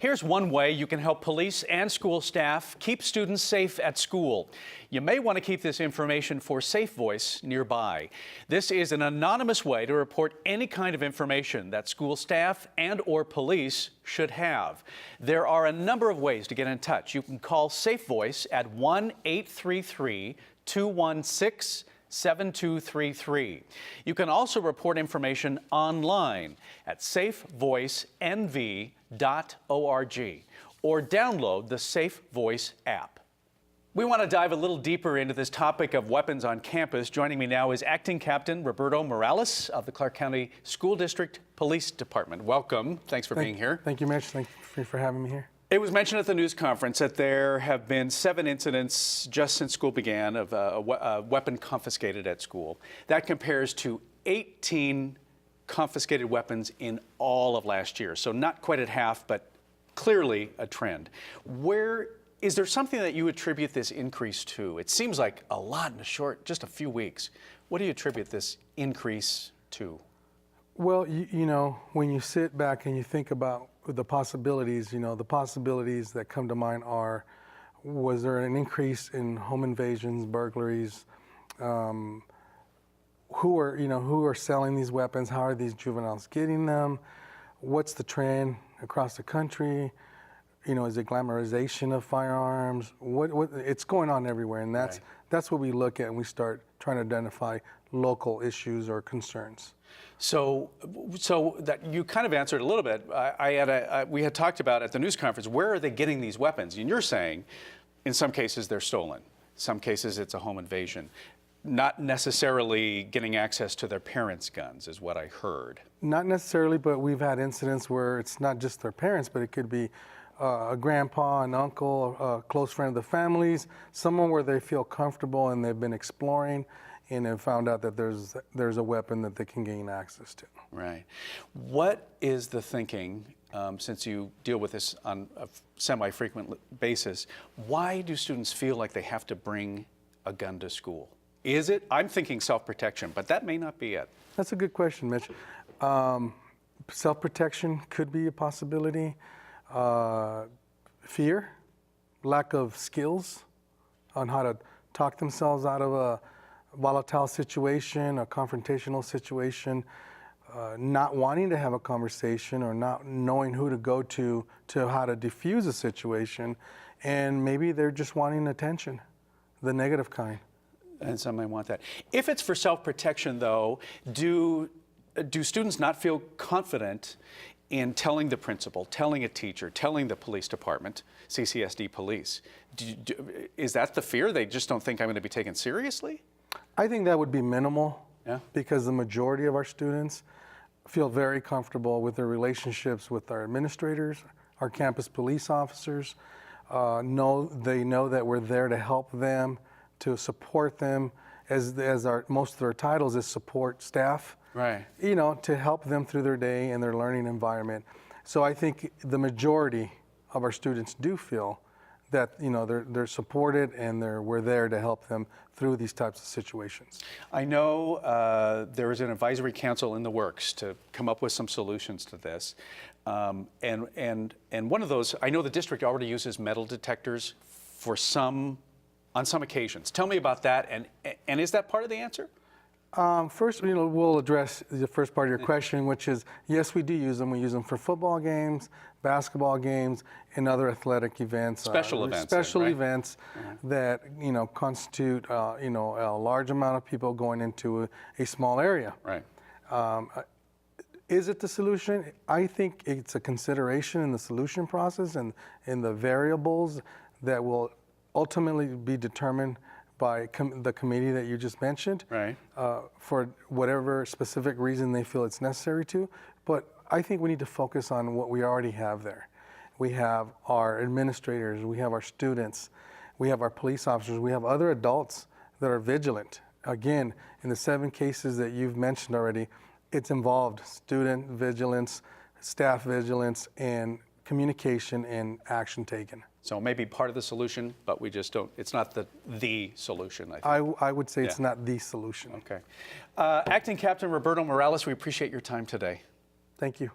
Here's one way you can help police and school staff keep students safe at school. You may want to keep this information for Safe Voice nearby. This is an anonymous way to report any kind of information that school staff and/or police should have. There are a number of ways to get in touch. You can call Safe Voice at 1-833-216-7233. You can also report information online at safevoicenv.org or download the Safe Voice app. We want to dive a little deeper into this topic of weapons on campus. Joining me now is Acting Captain Roberto Morales of the Clark County School District Police Department. Welcome. Thanks for being here. Thank you, Mitch. Thank you for having me here. It was mentioned at the news conference that there have been 7 incidents just since school began of a weapon confiscated at school. That compares to 18 confiscated weapons in all of last year. So not quite at half, but clearly a trend. Is there something that you attribute this increase to? It seems like a lot in just a few weeks. What do you attribute this increase to? Well, you know, when you sit back and you think about the possibilities, the possibilities that come to mind are, was there an increase in home invasions, burglaries? Who are selling these weapons? How are these juveniles getting them? What's the trend across the country? Is it glamorization of firearms? It's going on everywhere, and that's what we look at, and we start trying to identify local issues or concerns. So that you kind of answered a little bit. We had talked about at the news conference, where are they getting these weapons? And you're saying, in some cases they're stolen. Some cases it's a home invasion. Not necessarily getting access to their parents' guns is what I heard. Not necessarily, but we've had incidents where it's not just their parents, but it could be a grandpa, an uncle, a close friend of the family's, someone where they feel comfortable and they've been exploring and have found out that there's a weapon that they can gain access to. Right. What is the thinking, since you deal with this on a semi-frequent basis, why do students feel like they have to bring a gun to school? Is it? I'm thinking self-protection, but that may not be it. That's a good question, Mitch. Self-protection could be a possibility. Fear, lack of skills on how to talk themselves out of a volatile situation, a confrontational situation, not wanting to have a conversation or not knowing who to go to how to diffuse a situation, and maybe they're just wanting attention, the negative kind. And some may want that. If it's for self-protection, though, do students not feel confident in telling the principal, telling a teacher, telling the police department, CCSD Police? Is that the fear? They just don't think I'm going to be taken seriously? I think that would be minimal, because the majority of our students feel very comfortable with their relationships with our administrators, our campus police officers. They know that we're there to help them, to support them, as most of their titles is support staff. Right. To help them through their day and their learning environment. So I think the majority of our students do feel that they're supported and we're there to help them through these types of situations. I know there is an advisory council in the works to come up with some solutions to this, and one of those, I know the district already uses metal detectors on some occasions. Tell me about that, and is that part of the answer? First, we'll address the first part of your question, which is, yes, we do use them. We use them for football games, basketball games, and other athletic events. Special events. Special events that, constitute, a large amount of people going into a small area. Right. Is it the solution? I think it's a consideration in the solution process and in the variables that will ultimately be determined by the committee that you just mentioned, right? For whatever specific reason they feel it's necessary to. But I think we need to focus on what we already have there. We have our administrators, we have our students, we have our police officers, we have other adults that are vigilant. Again, in the 7 cases that you've mentioned already, it's involved student vigilance, staff vigilance, and communication and action taken. So maybe part of the solution, but we just don't, it's not the solution, I think. I would say it's not the solution. Okay. Acting Captain Roberto Morales, we appreciate your time today. Thank you.